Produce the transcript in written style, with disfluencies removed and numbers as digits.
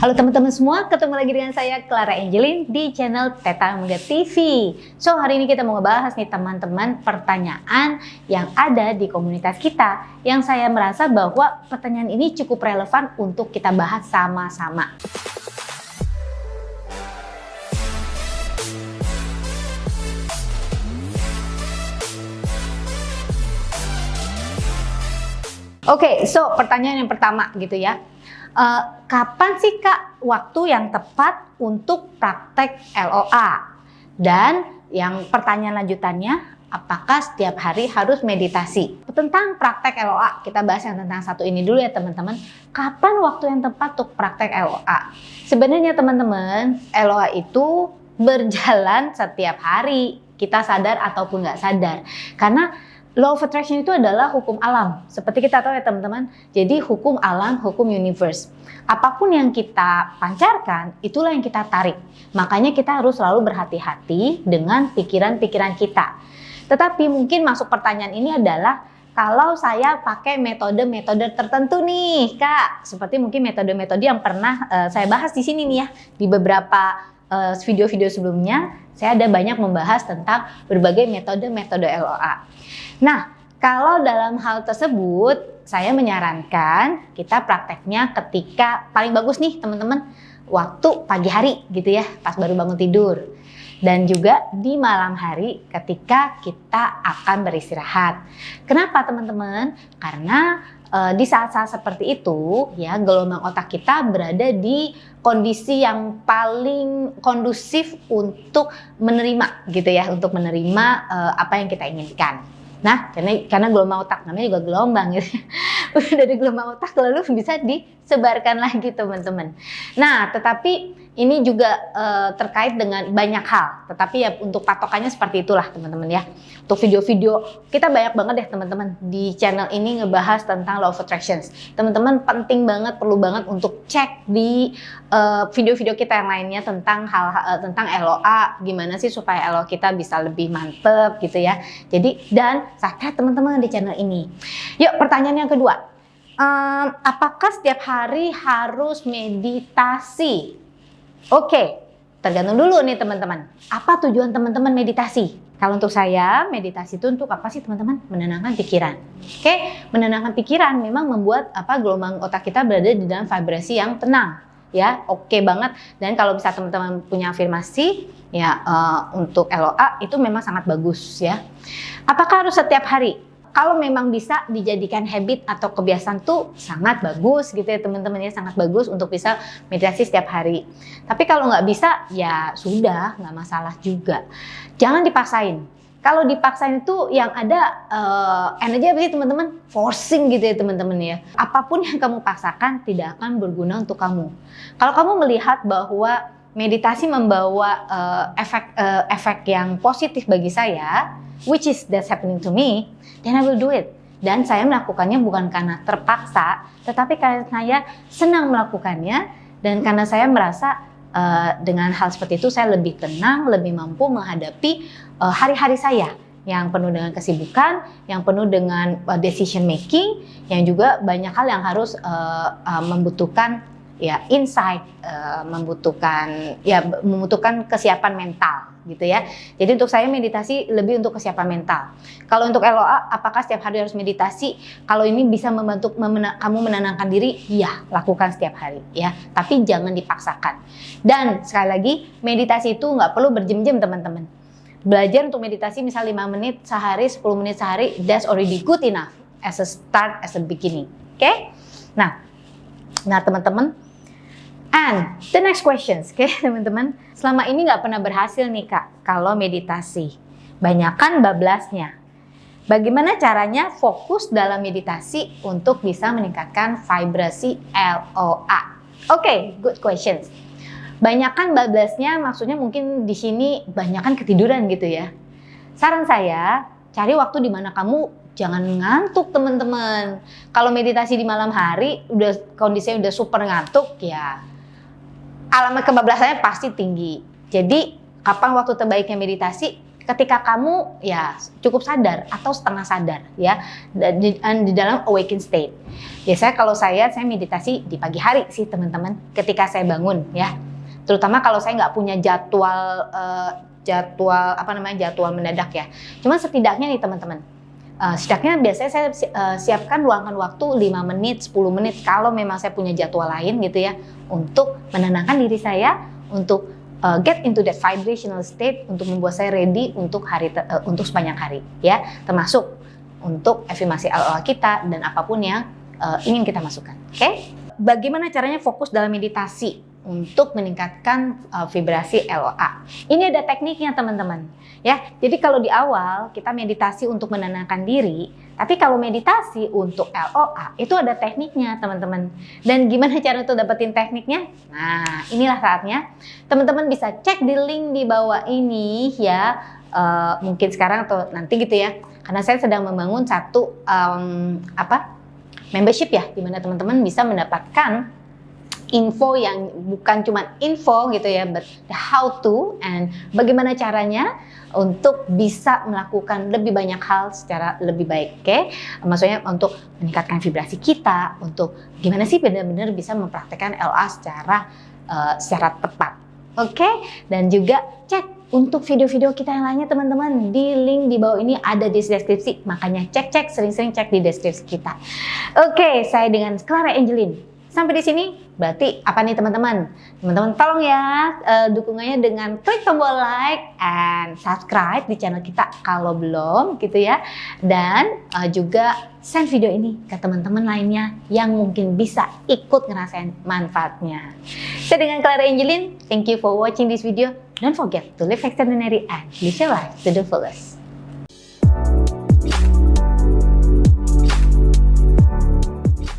Halo teman-teman semua, ketemu lagi dengan saya Clara Angelin di channel Teta Muda TV. So, hari ini kita mau ngebahas nih teman-teman pertanyaan yang ada di komunitas kita, yang saya merasa bahwa pertanyaan ini cukup relevan untuk kita bahas sama-sama. Oke, so pertanyaan yang pertama gitu ya. Kapan sih Kak waktu yang tepat untuk praktek LOA? Dan yang pertanyaan lanjutannya, apakah setiap hari harus meditasi? Tentang praktek LOA, kita bahas yang tentang satu ini dulu ya teman-teman. Kapan waktu yang tepat untuk praktek LOA? Sebenarnya teman-teman, LOA itu berjalan setiap hari, kita sadar ataupun nggak sadar. Karena Law of Attraction itu adalah hukum alam. Seperti kita tahu ya teman-teman, jadi hukum alam, hukum universe. Apapun yang kita pancarkan, itulah yang kita tarik. Makanya kita harus selalu berhati-hati dengan pikiran-pikiran kita. Tetapi mungkin masuk pertanyaan ini adalah, kalau saya pakai metode-metode tertentu nih Kak, seperti mungkin metode-metode yang pernah saya bahas di sini nih ya, di beberapa video-video sebelumnya, saya ada banyak membahas tentang berbagai metode-metode LOA. Nah, kalau dalam hal tersebut, saya menyarankan kita prakteknya ketika paling bagus nih teman-teman, waktu pagi hari gitu ya, pas baru bangun tidur. Dan juga di malam hari ketika kita akan beristirahat. Kenapa teman-teman? Karena di saat-saat seperti itu ya, gelombang otak kita berada di kondisi yang paling kondusif untuk menerima gitu ya, untuk menerima apa yang kita inginkan. Nah, karena gelombang otak, namanya juga gelombang gitu. Udah dari gelombang otak lalu bisa disebarkan lagi teman-teman. Nah, tetapi ini juga terkait dengan banyak hal. Tetapi ya untuk patokannya seperti itulah teman-teman ya. Untuk video-video, kita banyak banget deh teman-teman di channel ini ngebahas tentang Law of Attractions. Teman-teman penting banget, perlu banget untuk cek di video-video kita yang lainnya tentang tentang LOA. Gimana sih supaya LOA kita bisa lebih mantep gitu ya. Jadi, dan subscribe teman-teman di channel ini. Yuk, pertanyaan yang kedua. Apakah setiap hari harus meditasi? Oke, tergantung dulu nih teman-teman. Apa tujuan teman-teman meditasi? Kalau untuk saya, meditasi itu untuk apa sih teman-teman? Menenangkan pikiran. Oke, menenangkan pikiran memang membuat gelombang otak kita berada di dalam vibrasi yang tenang. Ya, oke banget. Dan kalau bisa teman-teman punya afirmasi, ya untuk LOA itu memang sangat bagus ya. Apakah harus setiap hari? Kalau memang bisa dijadikan habit atau kebiasaan tuh sangat bagus gitu ya teman-teman ya, sangat bagus untuk bisa meditasi setiap hari. Tapi kalau nggak bisa ya sudah, nggak masalah juga. Jangan dipaksain. Kalau dipaksain itu yang ada energi apa sih teman-teman? Forcing gitu ya teman-teman ya. Apapun yang kamu paksakan tidak akan berguna untuk kamu. Kalau kamu melihat bahwa meditasi membawa efek yang positif bagi saya, which is that's happening to me, then I will do it. Dan saya melakukannya bukan karena terpaksa, tetapi karena saya senang melakukannya, dan karena saya merasa dengan hal seperti itu saya lebih tenang, lebih mampu menghadapi hari-hari saya yang penuh dengan kesibukan, yang penuh dengan decision making, yang juga banyak hal yang harus membutuhkan ya insight, membutuhkan kesiapan mental gitu ya. Jadi untuk saya meditasi lebih untuk kesiapan mental. Kalau untuk LOA, apakah setiap hari harus meditasi? Kalau ini bisa membantu kamu menenangkan diri, ya lakukan setiap hari ya. Tapi jangan dipaksakan. Dan sekali lagi, meditasi itu nggak perlu berjam-jam teman-teman. Belajar untuk meditasi misal 5 menit sehari, 10 menit sehari, that's already good enough as a start, as a beginning. Oke? Nah teman-teman, and the next questions, oke teman-teman. Selama ini nggak pernah berhasil nih Kak kalau meditasi. Banyakan bablasnya. Bagaimana caranya fokus dalam meditasi untuk bisa meningkatkan vibrasi LOA? Oke, good questions. Banyakan bablasnya maksudnya mungkin di sini banyakan ketiduran gitu ya. Saran saya, cari waktu di mana kamu jangan ngantuk teman-teman. Kalau meditasi di malam hari, kondisinya udah super ngantuk ya, alamat kebablasannya pasti tinggi. Jadi kapan waktu terbaiknya meditasi? ketika kamu ya cukup sadar atau setengah sadar ya di dalam awakened state. Biasanya kalau saya meditasi di pagi hari sih teman-teman, ketika saya bangun ya. Terutama kalau saya nggak punya jadwal jadwal mendadak ya. Cuma setidaknya nih teman-teman, setidaknya biasanya saya siapkan luangkan waktu 5 menit, 10 menit kalau memang saya punya jadwal lain gitu ya, untuk menenangkan diri saya, untuk get into that vibrational state, untuk membuat saya ready untuk untuk sepanjang hari ya, termasuk untuk afirmasi LOA kita dan apapun yang ingin kita masukkan. Oke? Bagaimana caranya fokus dalam meditasi untuk meningkatkan vibrasi LOA? Ini ada tekniknya teman-teman ya. Jadi kalau di awal kita meditasi untuk menenangkan diri, tapi kalau meditasi untuk LOA itu ada tekniknya teman-teman. Dan gimana cara itu dapetin tekniknya? Nah, inilah saatnya teman-teman bisa cek di link di bawah ini ya, mungkin sekarang atau nanti gitu ya. Karena saya sedang membangun satu membership ya, dimana teman-teman bisa mendapatkan info yang bukan cuma info gitu ya, but the how to and bagaimana caranya untuk bisa melakukan lebih banyak hal secara lebih baik, oke? Maksudnya untuk meningkatkan vibrasi kita, untuk gimana sih benar-benar bisa mempraktekkan LOA secara tepat, oke? Dan juga cek untuk video-video kita yang lainnya teman-teman, di link di bawah ini ada di deskripsi, makanya sering-sering cek di deskripsi kita. Oke, saya dengan Clara Angeline. Sampai di sini, berarti apa nih teman-teman? Teman-teman tolong ya dukungannya dengan klik tombol like and subscribe di channel kita kalau belum gitu ya. Dan juga send video ini ke teman-teman lainnya yang mungkin bisa ikut ngerasain manfaatnya. Saya dengan Clara Angeline, thank you for watching this video. Don't forget to live extraordinary and live your life to the fullest.